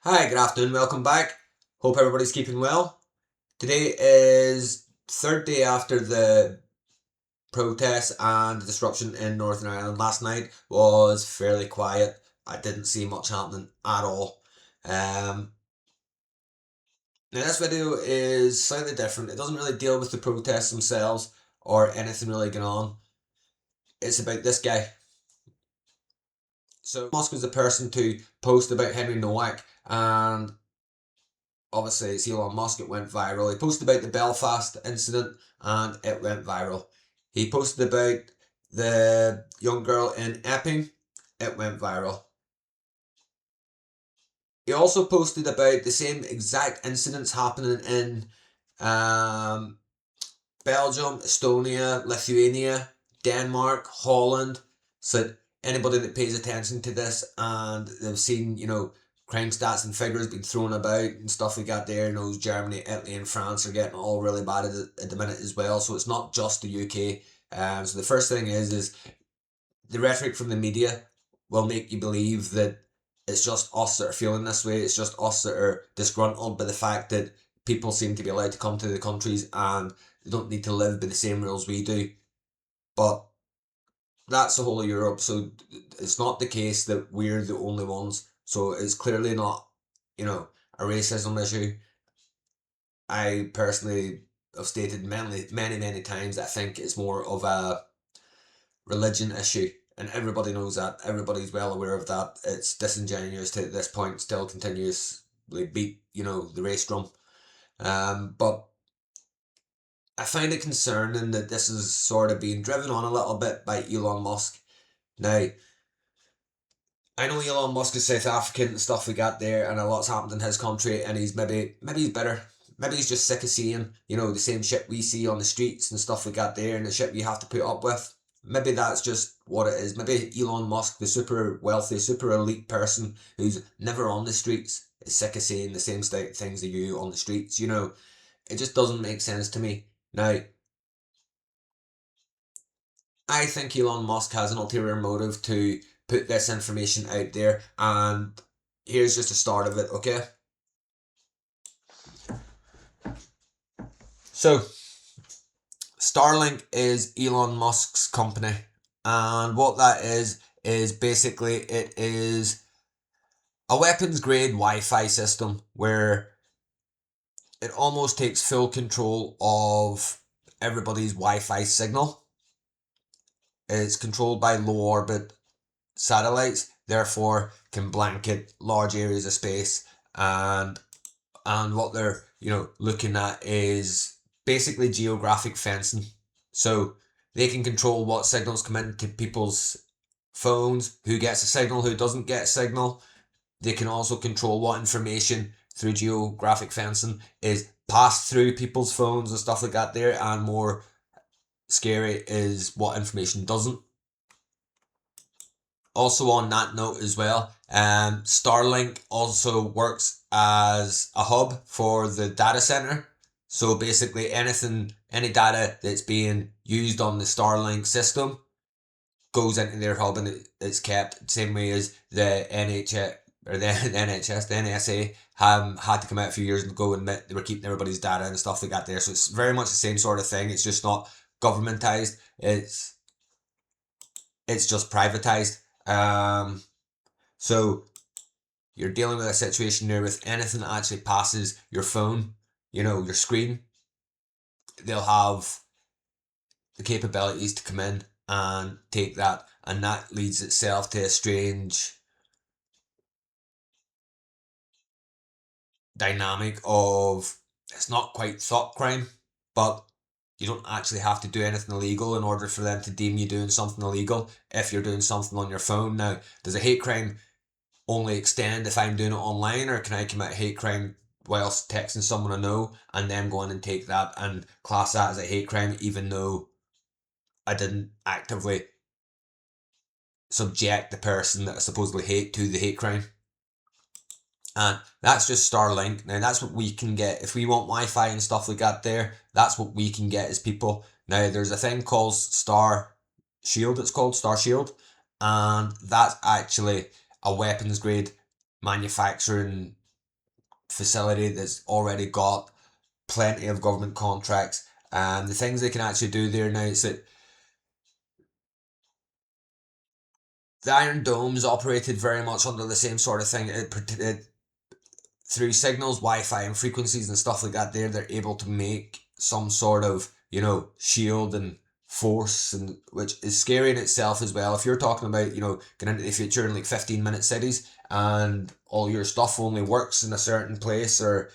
Hi, good afternoon, welcome back. Hope everybody's keeping well. Today is third day after the protests and the disruption in Northern Ireland. Last night was fairly quiet. I didn't see much happening at all. Now this video is slightly different. It doesn't really deal with the protests themselves or anything really going on. It's about this guy. So Musk was the person to post about Henry Nowak, and obviously it's Elon Musk. It went viral. He posted about the Belfast incident and it went viral. He posted about the young girl in Epping. It went viral. He also posted about the same exact incidents happening in um, Belgium, Estonia, Lithuania, Denmark, Holland. So anybody that pays attention to this and they've seen, crime stats and figures being thrown about and stuff like that there, knows Germany, Italy and France are getting all really bad at the minute as well. So it's not just the UK. So the first thing is the rhetoric from the media will make you believe that it's just us that are feeling this way. It's just us that are disgruntled by the fact that people seem to be allowed to come to the countries and they don't need to live by the same rules we do. But that's the whole of Europe, so it's not the case that we're the only ones. So it's clearly not, a racism issue. I personally have stated many times that I think it's more of a religion issue, and everybody knows that. Everybody's well aware of that. It's disingenuous to at this point still continuously beat, the race drum. But I find it concerning that this is sort of being driven on a little bit by Elon Musk. Now, I know Elon Musk is South African and stuff we got there, and a lot's happened in his country, and maybe he's bitter. Maybe he's just sick of seeing, the same shit we see on the streets and stuff we got there, and the shit we have to put up with. Maybe that's just what it is. Maybe Elon Musk, the super wealthy, super elite person who's never on the streets, is sick of seeing the same things that you on the streets. It just doesn't make sense to me. Now, I think Elon Musk has an ulterior motive to put this information out there, and here's just the start of it, okay? So, Starlink is Elon Musk's company, and what that is basically it is a weapons grade Wi-Fi system where it almost takes full control of everybody's Wi-Fi signal. It's controlled by low orbit satellites, therefore can blanket large areas of space, and what they're looking at is basically geographic fencing. So they can control what signals come into people's phones, who gets a signal, who doesn't get a signal. They can also control what information through geographic fencing is passed through people's phones and stuff like that there, and more scary is what information doesn't. Also on that note as well, Starlink also works as a hub for the data center. So basically any data that's being used on the Starlink system goes into their hub, and it's kept the same way as the NHS or the NHS, the NSA had to come out a few years ago and admit they were keeping everybody's data and stuff like that there. So it's very much the same sort of thing. It's just not governmentized. It's just privatized. So you're dealing with a situation there with anything that actually passes your phone, your screen. They'll have the capabilities to come in and take that, and that leads itself to a strange dynamic of it's not quite thought crime, but you don't actually have to do anything illegal in order for them to deem you doing something illegal if you're doing something on your phone. Now, does a hate crime only extend if I'm doing it online, or can I commit a hate crime whilst texting someone I know and then go in and take that and class that as a hate crime even though I didn't actively subject the person that I supposedly hate to the hate crime? And that's just Starlink. Now that's what we can get. If we want Wi-Fi and stuff like that there, that's what we can get as people. Now there's a thing called Star Shield, it's called Star Shield, and that's actually a weapons grade manufacturing facility that's already got plenty of government contracts. And the things they can actually do there now is that the Iron Dome's operated very much under the same sort of thing. It through signals, Wi-Fi, and frequencies and stuff like that. They're able to make some sort of shield and force, and which is scary in itself as well. If you're talking about getting into the future in like 15-minute cities and all your stuff only works in a certain place, or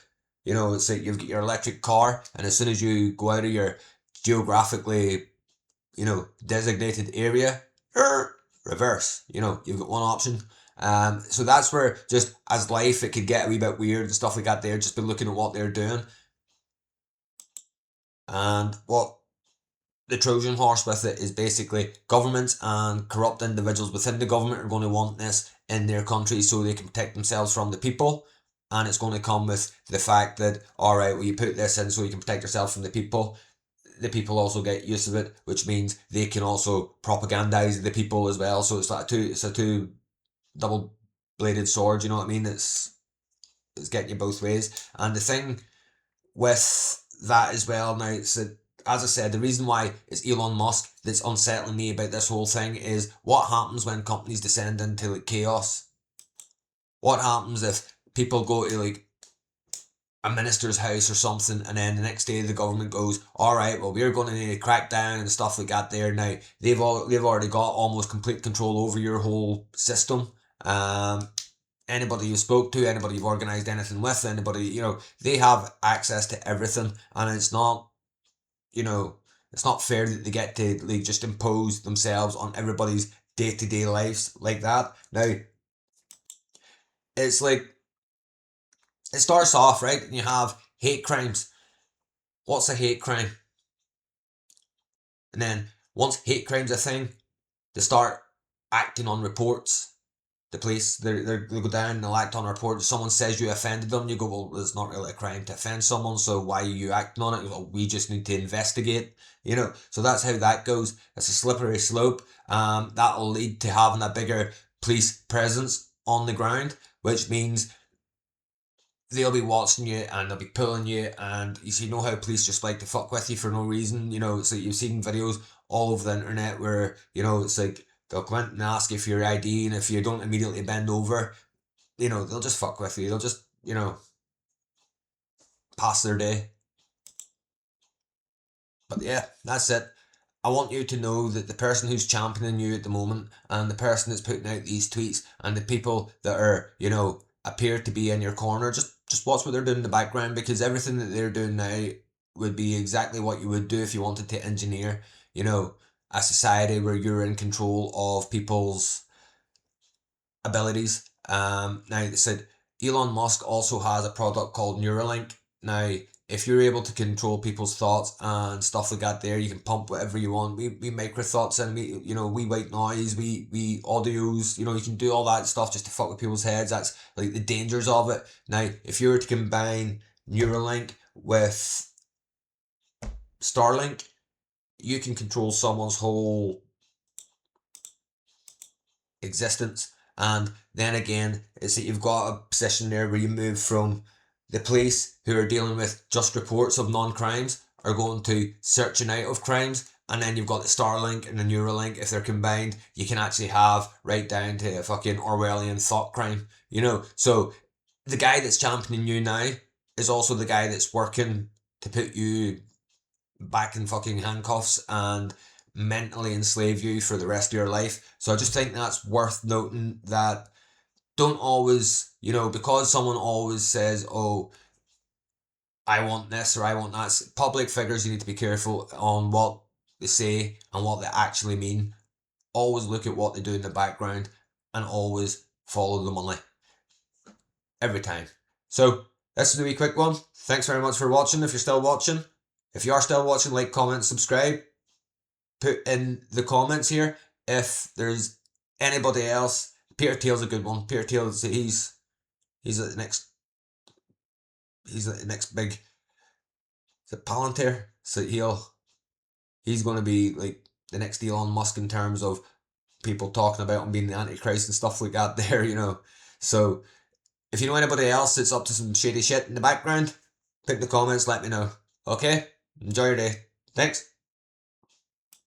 it's like you've got your electric car, and as soon as you go out of your geographically designated area, reverse. You've got one option. So that's where, just as life, it could get a wee bit weird and stuff like that there, just by looking at what they're doing. And what the Trojan horse with it is basically governments and corrupt individuals within the government are going to want this in their country so they can protect themselves from the people. And it's going to come with the fact that, all right, well, you put this in so you can protect yourself from the people. The people also get use of it, which means they can also propagandize the people as well. So it's a two double bladed sword. You know what I mean? It's getting you both ways. And the thing with that as well now, it's that, as I said, the reason why it's Elon Musk that's unsettling me about this whole thing is what happens when companies descend into like chaos. What happens if people go to like a minister's house or something, and then the next day the government goes, all right, well, we're going to need to crack down and stuff like that there. Now they've already got almost complete control over your whole system. Anybody you spoke to, anybody you've organized anything with, anybody, they have access to everything. And it's not fair that they get to like just impose themselves on everybody's day-to-day lives like that. Now it's like, it starts off right, and you have hate crimes. What's a hate crime? And then once hate crime's a thing, they start acting on reports. The police, they go down and they'll act on a report. If someone says you offended them, you go, well, it's not really a crime to offend someone, so why are you acting on it? Well, we just need to investigate. So that's how that goes. It's a slippery slope. That'll lead to having a bigger police presence on the ground, which means they'll be watching you and they'll be pulling you, and you know how police just like to fuck with you for no reason. It's like you've seen videos all over the internet where it's like they'll come in and ask you for your ID, and if you don't immediately bend over, they'll just fuck with you. They'll just pass their day. But yeah, that's it. I want you to know that the person who's championing you at the moment, and the person that's putting out these tweets, and the people that are, appear to be in your corner, just watch what they're doing in the background, because everything that they're doing now would be exactly what you would do if you wanted to engineer, a society where you're in control of people's abilities. Now, they said Elon Musk also has a product called Neuralink. Now, if you're able to control people's thoughts and stuff like that there, you can pump whatever you want. We micro thoughts, and we white noise, we audios, you can do all that stuff just to fuck with people's heads. That's like the dangers of it. Now, if you were to combine Neuralink with Starlink, you can control someone's whole existence. And then again, it's that you've got a position there where you move from the police, who are dealing with just reports of non-crimes, are going to searching out of crimes. And then you've got the Starlink and the Neuralink. If they're combined, you can actually have right down to a fucking Orwellian thought crime. So the guy that's championing you now is also the guy that's working to put you back in fucking handcuffs and mentally enslave you for the rest of your life. So I just think that's worth noting, that don't always, because someone always says, oh, I want this or I want that. Public figures, you need to be careful on what they say and what they actually mean. Always look at what they do in the background, and always follow the money. Every time. So, this is a wee quick one. Thanks very much for watching, if you're still watching. If you are still watching, like, comment, subscribe. Put in the comments here if there's anybody else. Peter Thiel's a good one. Peter Thiel, he's at the next big, the Palantir. So he's going to be like the next Elon Musk in terms of people talking about him being the Antichrist and stuff like that there, So If you know anybody else that's up to some shady shit in the background, put in the comments, let me know. Okay? Enjoy your day. Thanks.